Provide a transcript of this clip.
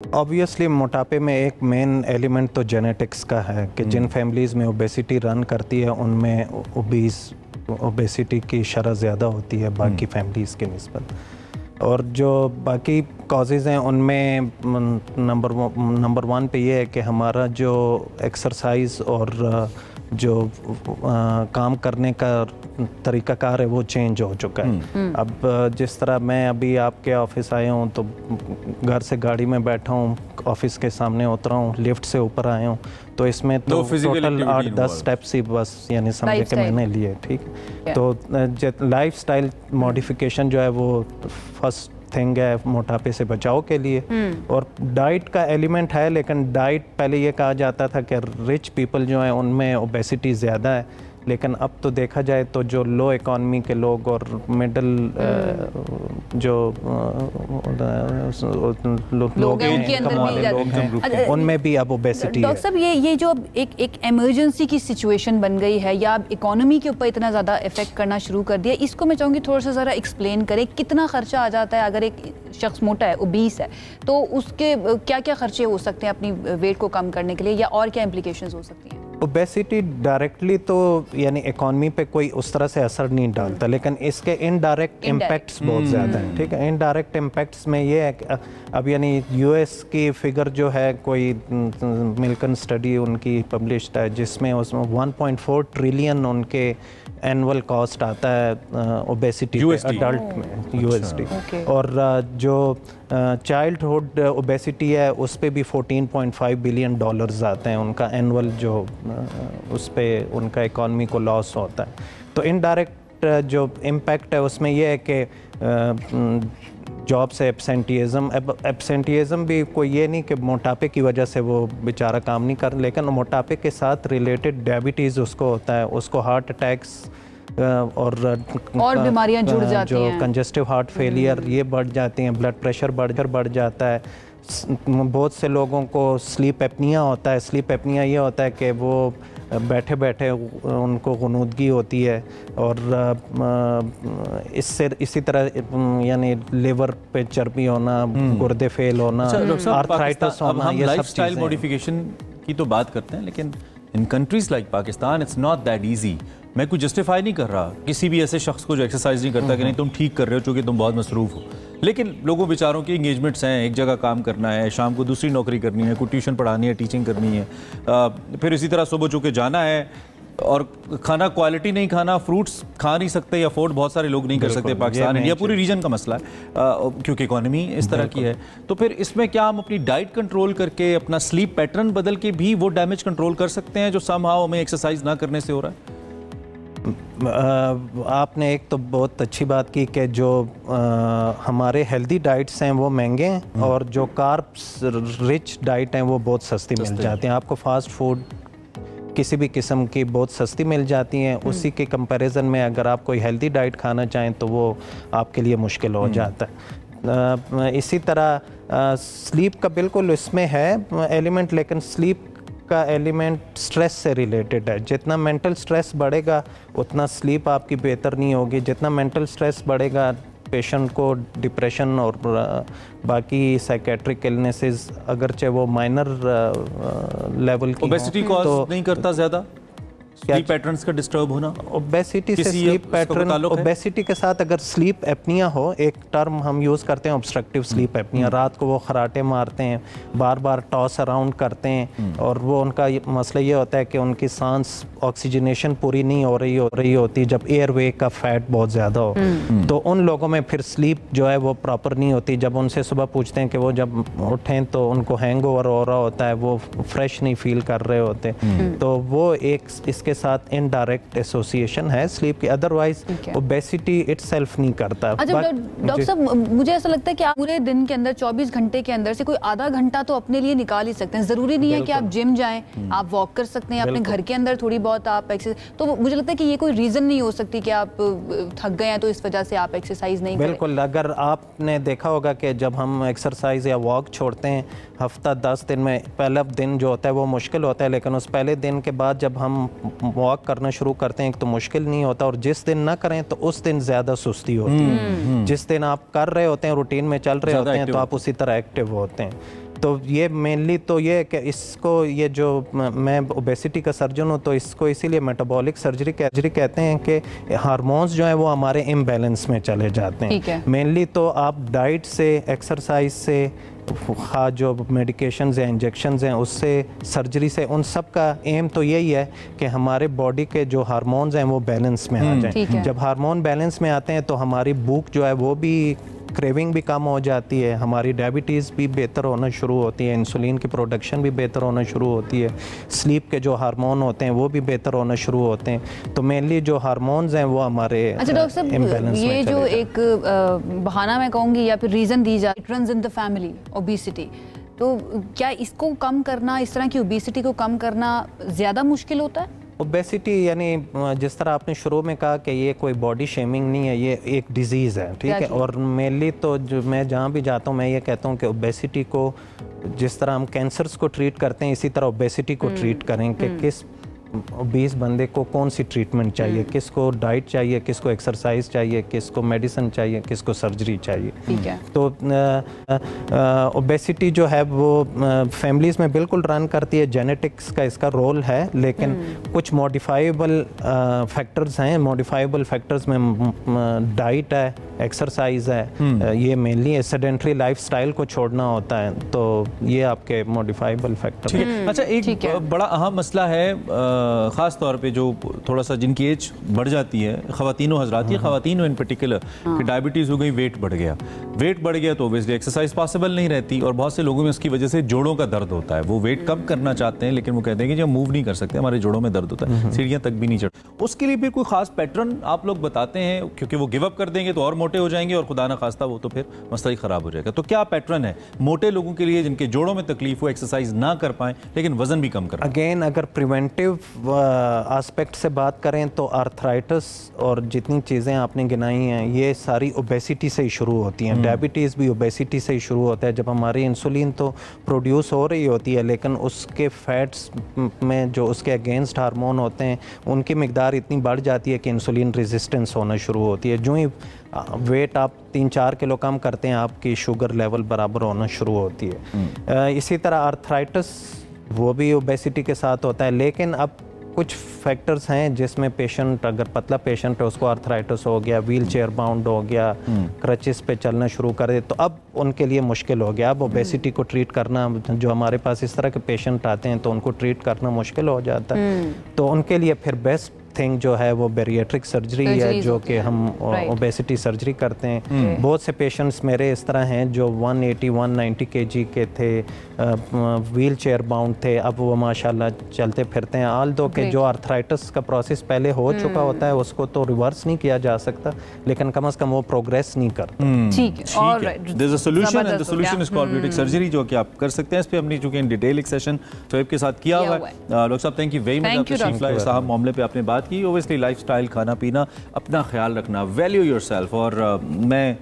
Obviously मोटापे में एक मेन एलिमेंट तो जेनेटिक्स का है कि जिन फैमिलीज़ में ओबेसिटी रन करती है उनमें ओबेसिटी की शरह ज़्यादा होती है बाकी फैमिलीज़ के निस्बत। और जो बाकी कॉजेज़ हैं उनमें नंबर वन पे ये है कि हमारा जो एक्सरसाइज और जो काम करने का तरीक़ाकार है वो चेंज हो चुका है। अब जिस तरह मैं अभी आपके ऑफिस आया हूँ तो घर से गाड़ी में बैठा हूँ, ऑफिस के सामने उतरा हूँ, लिफ्ट से ऊपर आया हूँ, तो इसमें तो टोटल 8-10 स्टेप्स ही बस यानी समझे कि मैंने लिए। ठीक है, तो लाइफस्टाइल मॉडिफिकेशन जो है वो फर्स्ट थिंग है मोटापे से बचाव के लिए। और डाइट का एलिमेंट है, लेकिन डाइट पहले ये कहा जाता था कि रिच पीपल जो हैं उनमें ओबेसिटी ज़्यादा है, लेकिन अब तो देखा जाए तो जो लो इकॉनमी के लोग और मिडल जो लोग हैं उनमें भी अब ओबेसिटी है। डॉक्टर साहब ये जो अब एक इमरजेंसी की सिचुएशन बन गई है या इकोनॉमी के ऊपर इतना ज़्यादा इफेक्ट करना शुरू कर दिया, इसको मैं चाहूँगी थोड़ा सा ज़रा एक्सप्लेन करें। कितना खर्चा आ जाता है अगर एक शख्स मोटा है, ओबीस है, तो उसके क्या क्या खर्चे हो सकते हैं अपनी वेट को कम करने के लिए, या और क्या इम्प्लीकेशंस हो सकती हैं? ओबेसिटी डायरेक्टली तो यानी इकॉनमी पे कोई उस तरह से असर नहीं डालता, लेकिन इसके इनडायरेक्ट इम्पैक्ट्स बहुत ज़्यादा हैं। ठीक है, इनडायरेक्ट इम्पैक्ट्स में ये है कि अब यानी यूएस की फिगर जो है, कोई मिल्कन स्टडी उनकी पब्लिश्ड है जिसमें उसमें 1.4 ट्रिलियन उनके एनुअल कॉस्ट आता है ओबेसिटी अडल्ट में यूएसडी। और जो चाइल्डहुड ओबेसिटी है उस पे भी 14.5 बिलियन डॉलर्स आते हैं उनका एनुअल, जो उस पे उनका इकॉनमी को लॉस होता है। तो इनडायरेक्ट जो इम्पैक्ट है उसमें यह है कि जॉब से एब्सेंटिज़म भी कोई ये नहीं कि मोटापे की वजह से वो बेचारा काम नहीं कर, लेकिन मोटापे के साथ रिलेटेड डायबिटीज़ उसको होता है, उसको हार्ट अटैक्स और बीमारियां जुड़ जाती हैं, जो कंजेस्टिव हार्ट फेलियर ये बढ़ जाती हैं, ब्लड प्रेशर बढ़ जाता है। बहुत से लोगों को स्लीप एपनिया होता है। स्लीप एपनिया ये होता है कि वो बैठे बैठे उनको गुनूदगी होती है, और इससे इसी तरह यानी लिवर पे चर्बी होना, गुर्दे फेल होना, आर्थराइटिस होना, ये सब लाइफस्टाइल मॉडिफिकेशन की तो बात करते हैं, लेकिन in countries like Pakistan it's not that easy. मैं कुछ जस्टिफाई नहीं कर रहा किसी भी ऐसे शख्स को जो एक्सरसाइज नहीं करता कि नहीं तुम ठीक कर रहे हो चूँकि तुम बहुत मसरूफ़ हो, लेकिन लोगों बेचारों की इंगेजमेंट्स हैं, एक जगह काम करना है, शाम को दूसरी नौकरी करनी है, कोई ट्यूशन पढ़ानी है, टीचिंग करनी है, फिर इसी तरह सुबह चूँकि जाना है, और खाना क्वालिटी नहीं खाना, फ्रूट्स खा नहीं सकते, अफोर्ड बहुत सारे लोग नहीं कर सकते पाकिस्तान, इंडिया पूरी रीजन का मसला है क्योंकि इकोनॉमी इस तरह की है। तो फिर इसमें क्या हम अपनी डाइट कंट्रोल करके, अपना स्लीप पैटर्न बदल के भी वो डैमेज कंट्रोल कर सकते हैं जो समहाउ हमें एक्सरसाइज ना करने से हो रहा है? आपने एक तो बहुत अच्छी बात की कि जो हमारे हेल्दी डाइट्स हैं वो महंगे हैं, और जो कार्ब्स रिच डाइट हैं वो बहुत सस्ती मिल जाती हैं। आपको फास्ट फूड किसी भी किस्म की बहुत सस्ती मिल जाती हैं। उसी के कंपैरिजन में अगर आप कोई हेल्दी डाइट खाना चाहें तो वो आपके लिए मुश्किल हो जाता है। इसी तरह स्लीप का बिल्कुल इसमें है एलिमेंट, लेकिन स्लीप का एलिमेंट स्ट्रेस से रिलेटेड है। जितना मेंटल स्ट्रेस बढ़ेगा उतना स्लीप आपकी बेहतर नहीं होगी। जितना मेंटल स्ट्रेस बढ़ेगा पेशेंट को डिप्रेशन और बाकी साइकेट्रिक इलनेसेस, अगरचे वो माइनर लेवल की, ओबेसिटी को तो नहीं करता ज़्यादा स्लीप पैटर्न्स का डिस्टर्ब होना। ओबेसिटी से स्लीप पैटर्न, ओबेसिटी के साथ अगर स्लीप एपनिया हो, एक टर्म हम यूज़ करते हैं ऑब्स्ट्रक्टिव स्लीप एपनिया, रात को वो खराटे मारते हैं, बार बार टॉस अराउंड करते हैं, और वो उनका मसला ये होता है कि उनकी सांस ऑक्सीजनेशन पूरी नहीं हो रही होती जब एयरवे का फैट बहुत ज़्यादा हो, तो उन लोगों में फिर स्लीप जो है वो प्रॉपर नहीं होती। जब उनसे सुबह पूछते हैं कि वो जब उठें तो उनको हैंगओवर हो रहा होता है, वो फ्रेश नहीं फील कर रहे होते, तो वो एक इसके साथ इनडायरेक्ट एसोसिएशन है स्लीप की। अदरवाइज ओबेसिटी इटसेल्फ नहीं करता। अच्छा डॉक्टर साहब, मुझे ऐसा लगता है कि आप पूरे दिन के अंदर 24 घंटे के अंदर से कोई आधा घंटा तो अपने लिए निकाल ही सकते हैं। जरूरी नहीं है कि आप जिम जाएं, आप वॉक कर सकते हैं अपने घर के अंदर, थोड़ी बहुत आप एक्सरसाइज। तो मुझे लगता है कि ये कोई रीजन नहीं हो सकती कि आप थक गए हैं तो इस वजह से आप एक्सरसाइज नहीं करें। बिल्कुल, अगर आपने देखा होगा कि जब हम एक्सरसाइज या वॉक छोड़ते हैं हफ्ता 10 दिन में, पहला दिन जो होता है वो मुश्किल होता है, लेकिन उस पहले दिन के बाद जब हम वॉक करना शुरू करते हैं तो मुश्किल नहीं होता, और जिस दिन ना करें तो उस दिन ज़्यादा सुस्ती होती है। जिस दिन आप कर रहे होते हैं, रूटीन में चल रहे होते हैं, तो आप उसी तरह एक्टिव होते हैं। तो ये मेनली तो ये कि इसको ये जो मैं ओबेसिटी का सर्जन हूँ तो इसको इसीलिए मेटाबॉलिक सर्जरी कहते हैं कि हार्मोन्स जो हैं वो हमारे इम्बैलेंस में चले जाते हैं। मेनली तो आप डाइट से, एक्सरसाइज से, हाँ जो मेडिकेशंस हैं, इंजेक्शंस हैं, उससे, सर्जरी से, उन सब का एम तो यही है कि हमारे बॉडी के जो हार्मोन्स हैं वो बैलेंस में आ जाएं। जब हार्मोन बैलेंस में आते हैं तो हमारी भूख जो है वो भी, क्रेविंग भी कम हो जाती है, हमारी डायबिटीज़ भी बेहतर होना शुरू होती है, इंसुलिन की प्रोडक्शन भी बेहतर होना शुरू होती है, स्लीप के जो हार्मोन होते हैं वो भी बेहतर होना शुरू होते हैं। तो मेनली जो हार्मोन्स हैं वो हमारे डॉक्टर साहब, ये जो एक बहाना मैं कहूँगी या फिर रीज़न दी जाए, it runs in the family obesity, तो क्या इसको कम करना, इस तरह की ओबेसिटी को कम करना ज़्यादा मुश्किल होता है? ओबेसिटी यानी जिस तरह आपने शुरू में कहा कि ये कोई बॉडी शेमिंग नहीं है, ये एक डिजीज़ है, ठीक है। और मेनली तो जो मैं जहाँ भी जाता हूँ मैं ये कहता हूँ कि ओबेसिटी को जिस तरह हम कैंसर्स को ट्रीट करते हैं इसी तरह ओबेसिटी को ट्रीट करें कि किस ओबीस बंदे को कौन सी ट्रीटमेंट चाहिए, किसको डाइट चाहिए, किसको एक्सरसाइज चाहिए, किसको मेडिसिन चाहिए, किसको सर्जरी चाहिए। ठीक है। तो ओबेसिटी जो है वो फैमिलीज़ में बिल्कुल रन करती है, जेनेटिक्स का इसका रोल है, लेकिन कुछ मॉडिफाइबल फैक्टर्स हैं। मॉडिफाइबल फैक्टर्स में डाइट है, एक्सरसाइज है, ये मेनली है। सेडेंट्री लाइफस्टाइल को छोड़ना होता है, तो ये आपके मॉडिफाइबल फैक्टर हैं। अच्छा, एक बड़ा अहम मसला है ख़ास तौर पे जो थोड़ा सा जिनकी एज बढ़ जाती है, ख़वातीनों हज़रात, ये ख़वातीनों इन पर्टिकुलर, कि डायबिटीज़ हो गई, वेट बढ़ गया तो ओबियसली एक्सरसाइज पॉसिबल नहीं रहती, और बहुत से लोगों में उसकी वजह से जोड़ों का दर्द होता है। वो वेट कम करना चाहते हैं लेकिन वो कहते हैं कि जब मूव नहीं कर सकते, हमारे जोड़ों में दर्द होता है, सीढ़ियाँ तक भी नहीं चढ़। उसके लिए फिर कोई खास पैटर्न आप लोग बताते हैं? क्योंकि वो गिव अप कर देंगे तो और मोटे हो जाएंगे, और खुदा ना खास्ता वो तो फिर मसला ही ख़राब हो जाएगा। तो क्या पैटर्न है मोटे लोगों के लिए जिनके जोड़ों में तकलीफ हो, एक्सरसाइज ना कर पाएँ लेकिन वजन भी कम कर? अगेन अगर प्रिवेंटिव एस्पेक्ट से बात करें तो आर्थराइटिस और जितनी चीज़ें आपने गिनाई हैं ये सारी ओबेसिटी से ही शुरू होती हैं। डायबिटीज़ भी ओबेसिटी से ही शुरू होता है। जब हमारी इंसुलिन तो प्रोड्यूस हो रही होती है लेकिन उसके फैट्स में जो उसके अगेंस्ट हार्मोन होते हैं उनकी मिकदार इतनी बढ़ जाती है कि इंसुलिन रेजिस्टेंस होना शुरू होती है। जो ही वेट आप 3-4 किलो कम करते हैं आपकी शुगर लेवल बराबर होना शुरू होती है। इसी तरह आर्थराइटिस वो भी ओबेसिटी के साथ होता है, लेकिन अब कुछ फैक्टर्स हैं जिसमें पेशेंट, अगर पतला पेशेंट है उसको आर्थराइटिस हो गया, व्हील चेयर बाउंड हो गया, क्रचेस पे चलना शुरू कर दे, तो अब उनके लिए मुश्किल हो गया। अब ओबेसिटी को ट्रीट करना, जो हमारे पास इस तरह के पेशेंट आते हैं तो उनको ट्रीट करना मुश्किल हो जाता है। तो उनके लिए फिर बेस्ट थिंग जो है वो बैरिएट्रिक सर्जरी है, जो कि हम ओबेसिटी सर्जरी करते हैं। बहुत से पेशेंट्स मेरे इस तरह हैं जो 180-190 kg के थे, व्हील चेयर बाउंड थे, अब वो माशाल्लाह चलते फिरते हैं। आल दो के जो आर्थराइटिस का प्रोसेस पहले हो चुका होता है उसको तो रिवर्स नहीं किया जा सकता, लेकिन कम से कम वो प्रोग्रेस नहीं करता। ठीक है, there is a solution and the solution is called bariatric surgery, जो कि आप कर सकते हैं। इस पे हमने चूंकि इन डिटेल एक सेशन शोएब के साथ किया हुआ है। डॉक्टर साहब थैंक यू वेरी मच, आपने तशरीफ लाए, साहब मामले पे आपने बात की। ओबियसली लाइफस्टाइल, खाना पीना, अपना ख्याल रखना, वैल्यू योरसेल्फ। और मैं